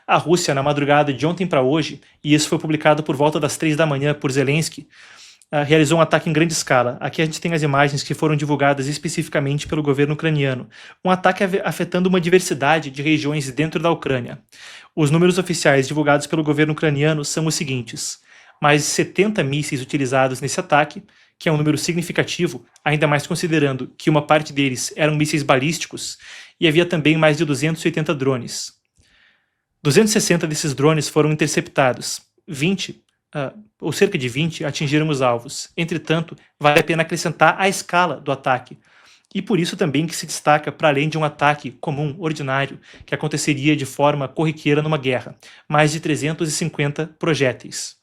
A Rússia, na madrugada de ontem para hoje, e isso foi publicado por volta das 3 da manhã por Zelensky, realizou um ataque em grande escala. Aqui a gente tem as imagens que foram divulgadas especificamente pelo governo ucraniano. Um ataque afetando uma diversidade de regiões dentro da Ucrânia. Os números oficiais divulgados pelo governo ucraniano são os seguintes: mais de 70 mísseis utilizados nesse ataque, que é um número significativo, ainda mais considerando que uma parte deles eram mísseis balísticos, e havia também mais de 280 drones. 260 desses drones foram interceptados, 20, ou cerca de 20, atingiram os alvos. Entretanto, vale a pena acrescentar a escala do ataque, e por isso também que se destaca para além de um ataque comum, ordinário, que aconteceria de forma corriqueira numa guerra, mais de 350 projéteis.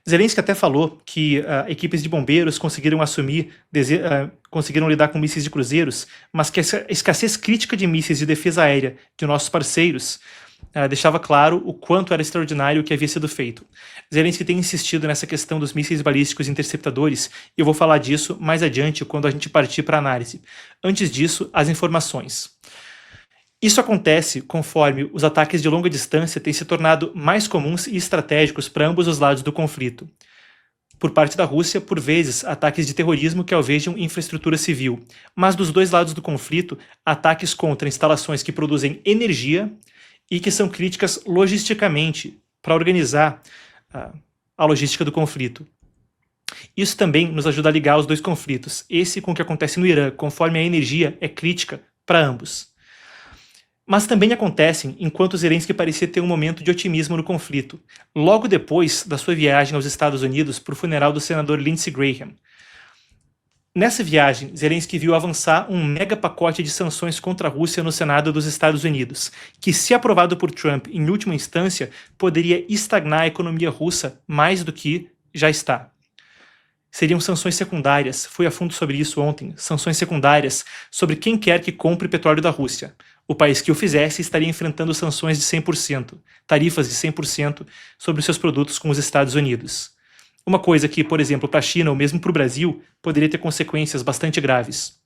Zelensky até falou que equipes de bombeiros conseguiram conseguiram lidar com mísseis de cruzeiros, mas que essa escassez crítica de mísseis de defesa aérea de nossos parceiros deixava claro o quanto era extraordinário o que havia sido feito. Zelensky tem insistido nessa questão dos mísseis balísticos interceptadores, e eu vou falar disso mais adiante quando a gente partir para a análise. Antes disso, as informações. Isso acontece conforme os ataques de longa distância têm se tornado mais comuns e estratégicos para ambos os lados do conflito. Por parte da Rússia, por vezes, ataques de terrorismo que alvejam infraestrutura civil, mas dos dois lados do conflito, ataques contra instalações que produzem energia e que são críticas logisticamente para organizar a logística do conflito. Isso também nos ajuda a ligar os dois conflitos, esse com o que acontece no Irã, conforme a energia é crítica para ambos. Mas também acontecem enquanto Zelensky parecia ter um momento de otimismo no conflito, logo depois da sua viagem aos Estados Unidos para o funeral do senador Lindsey Graham. Nessa viagem, Zelensky viu avançar um mega pacote de sanções contra a Rússia no Senado dos Estados Unidos, que, se aprovado por Trump em última instância, poderia estagnar a economia russa mais do que já está. Seriam sanções secundárias, fui a fundo sobre isso ontem, sanções secundárias sobre quem quer que compre petróleo da Rússia. O país que o fizesse estaria enfrentando sanções de 100%, tarifas de 100% sobre seus produtos com os Estados Unidos. Uma coisa que, por exemplo, para a China ou mesmo para o Brasil, poderia ter consequências bastante graves.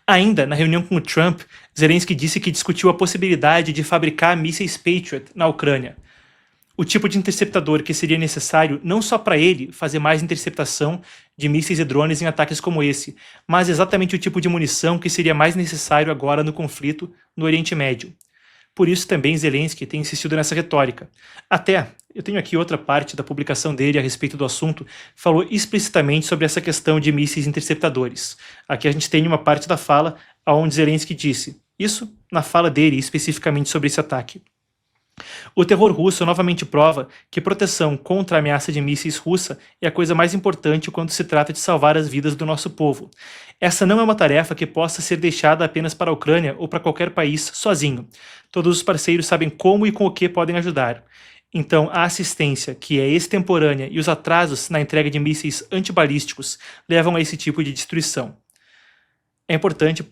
Ainda na reunião com o Trump, Zelensky disse que discutiu a possibilidade de fabricar mísseis Patriot na Ucrânia. O tipo de interceptador que seria necessário não só para ele fazer mais interceptação de mísseis e drones em ataques como esse, mas exatamente o tipo de munição que seria mais necessário agora no conflito no Oriente Médio. Por isso também Zelensky tem insistido nessa retórica. Até, eu tenho aqui outra parte da publicação dele a respeito do assunto, falou explicitamente sobre essa questão de mísseis interceptadores. Aqui a gente tem uma parte da fala onde Zelensky disse, isso na fala dele especificamente sobre esse ataque. O terror russo novamente prova que proteção contra a ameaça de mísseis russa é a coisa mais importante quando se trata de salvar as vidas do nosso povo. Essa não é uma tarefa que possa ser deixada apenas para a Ucrânia ou para qualquer país sozinho. Todos os parceiros sabem como e com o que podem ajudar. Então, a assistência, que é extemporânea, e os atrasos na entrega de mísseis antibalísticos levam a esse tipo de destruição. É importante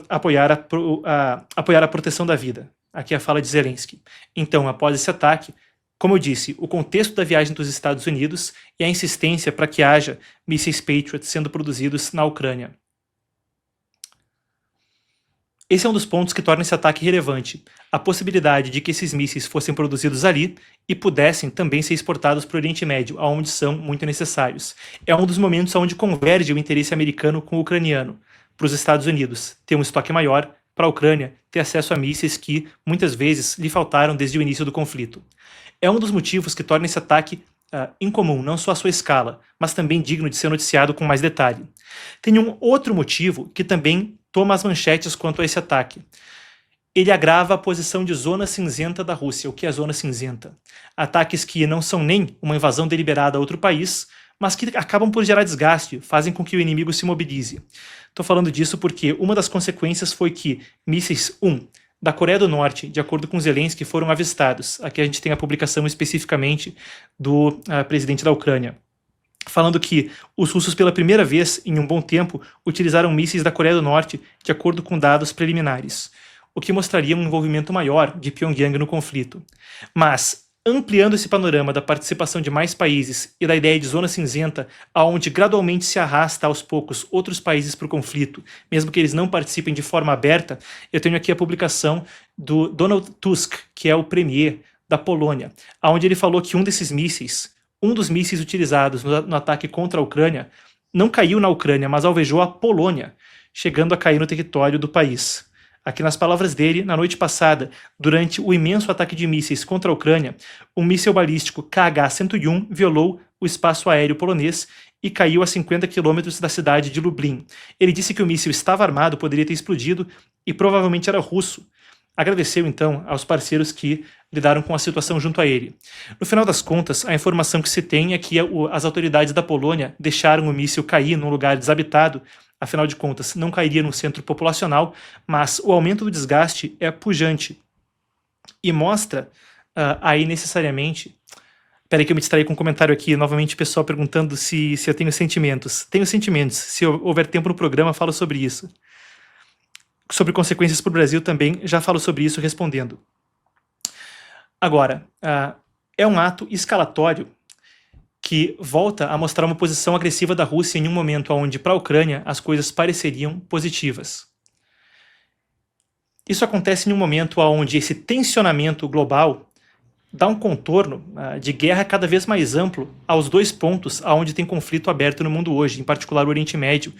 apoiar a proteção da vida. Aqui é a fala de Zelensky. Então, após esse ataque, como eu disse, o contexto da viagem dos Estados Unidos e a insistência para que haja mísseis Patriot sendo produzidos na Ucrânia. Esse é um dos pontos que torna esse ataque relevante, a possibilidade de que esses mísseis fossem produzidos ali e pudessem também ser exportados para o Oriente Médio, aonde são muito necessários. É um dos momentos onde converge o interesse americano com o ucraniano, para os Estados Unidos ter um estoque maior, para a Ucrânia ter acesso a mísseis que, muitas vezes, lhe faltaram desde o início do conflito. É um dos motivos que torna esse ataque incomum, não só a sua escala, mas também digno de ser noticiado com mais detalhe. Tem um outro motivo que também toma as manchetes quanto a esse ataque. Ele agrava a posição de zona cinzenta da Rússia. O que é zona cinzenta? Ataques que não são nem uma invasão deliberada a outro país, mas que acabam por gerar desgaste, fazem com que o inimigo se mobilize. Estou falando disso porque uma das consequências foi que mísseis da Coreia do Norte, de acordo com Zelensky, foram avistados. Aqui a gente tem a publicação especificamente do presidente da Ucrânia, falando que os russos pela primeira vez em um bom tempo utilizaram mísseis da Coreia do Norte, de acordo com dados preliminares, o que mostraria um envolvimento maior de Pyongyang no conflito. Mas Ampliando esse panorama da participação de mais países e da ideia de zona cinzenta, aonde gradualmente se arrasta aos poucos outros países para o conflito, mesmo que eles não participem de forma aberta, eu tenho aqui a publicação do Donald Tusk, que é o premier da Polônia, onde ele falou que um dos mísseis utilizados no ataque contra a Ucrânia, não caiu na Ucrânia, mas alvejou a Polônia, chegando a cair no território do país. Aqui nas palavras dele, na noite passada, durante o imenso ataque de mísseis contra a Ucrânia, um míssil balístico KH-101 violou o espaço aéreo polonês e caiu a 50 quilômetros da cidade de Lublin. Ele disse que o míssil estava armado, poderia ter explodido e provavelmente era russo. Agradeceu, então, aos parceiros que lidaram com a situação junto a ele. No final das contas, a informação que se tem é que as autoridades da Polônia deixaram o míssil cair num lugar desabitado. Afinal de contas, não cairia num centro populacional, mas o aumento do desgaste é pujante. E mostra aí necessariamente... Peraí que eu me distraí com um comentário aqui, novamente o pessoal perguntando se eu tenho sentimentos. Tenho sentimentos, se houver tempo no programa falo sobre isso. Sobre consequências para o Brasil também, já falo sobre isso respondendo. Agora, é um ato escalatório que volta a mostrar uma posição agressiva da Rússia em um momento onde, para a Ucrânia, as coisas pareceriam positivas. Isso acontece em um momento onde esse tensionamento global dá um contorno de guerra cada vez mais amplo aos dois pontos onde tem conflito aberto no mundo hoje, em particular o Oriente Médio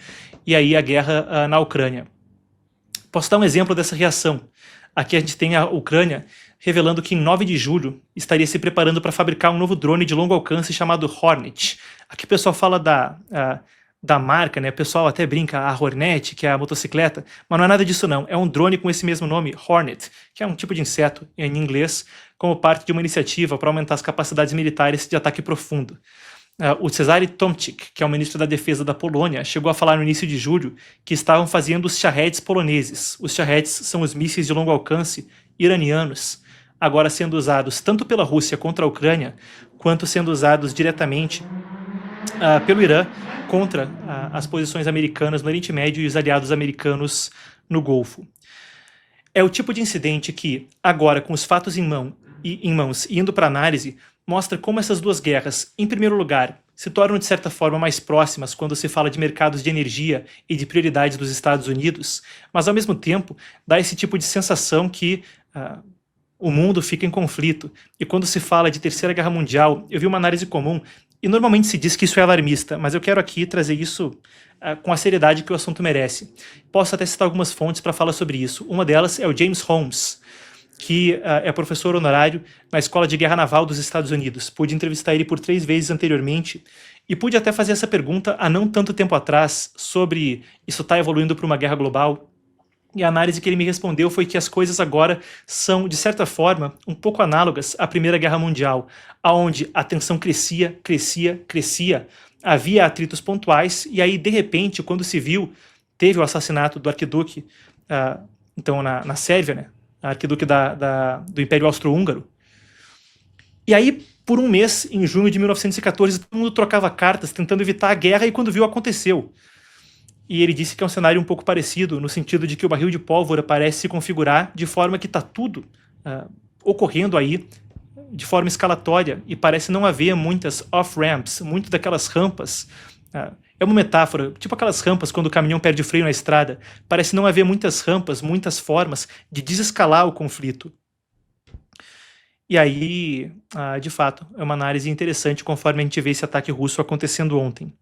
e aí a guerra na Ucrânia. Posso dar um exemplo dessa reação. Aqui a gente tem a Ucrânia revelando que em 9 de julho estaria se preparando para fabricar um novo drone de longo alcance chamado Hornet. Aqui o pessoal fala da marca, né? O pessoal até brinca a Hornet, que é a motocicleta, mas não é nada disso não. É um drone com esse mesmo nome, Hornet, que é um tipo de inseto em inglês, como parte de uma iniciativa para aumentar as capacidades militares de ataque profundo. O Cezary Tomczyk, que é o ministro da Defesa da Polônia, chegou a falar no início de julho que estavam fazendo os Shaheds poloneses. Os Shaheds são os mísseis de longo alcance iranianos, agora sendo usados tanto pela Rússia contra a Ucrânia, quanto sendo usados diretamente pelo Irã contra as posições americanas no Oriente Médio e os aliados americanos no Golfo. É o tipo de incidente que, agora com os fatos em mãos e indo para análise, mostra como essas duas guerras, em primeiro lugar, se tornam de certa forma mais próximas quando se fala de mercados de energia e de prioridades dos Estados Unidos, mas ao mesmo tempo dá esse tipo de sensação que o mundo fica em conflito. E quando se fala de Terceira Guerra Mundial, eu vi uma análise comum, e normalmente se diz que isso é alarmista, mas eu quero aqui trazer isso com a seriedade que o assunto merece. Posso até citar algumas fontes para falar sobre isso. Uma delas é o James Holmes, que é professor honorário na Escola de Guerra Naval dos Estados Unidos. Pude entrevistar ele por 3 vezes anteriormente e pude até fazer essa pergunta há não tanto tempo atrás sobre isso está evoluindo para uma guerra global. E a análise que ele me respondeu foi que as coisas agora são, de certa forma, um pouco análogas à Primeira Guerra Mundial, onde a tensão crescia, havia atritos pontuais, e aí, de repente, quando se viu, teve o assassinato do arquiduque, então na Sérvia, né, arquiduque do Império Austro-Húngaro. E aí, por um mês, em junho de 1914, todo mundo trocava cartas tentando evitar a guerra, e quando viu, aconteceu. E ele disse que é um cenário um pouco parecido, no sentido de que o barril de pólvora parece se configurar de forma que está tudo ocorrendo aí de forma escalatória, e parece não haver muitas off-ramps, muito daquelas rampas. É uma metáfora, tipo aquelas rampas quando o caminhão perde o freio na estrada. Parece não haver muitas rampas, muitas formas de desescalar o conflito. E aí, de fato, é uma análise interessante conforme a gente vê esse ataque russo acontecendo ontem.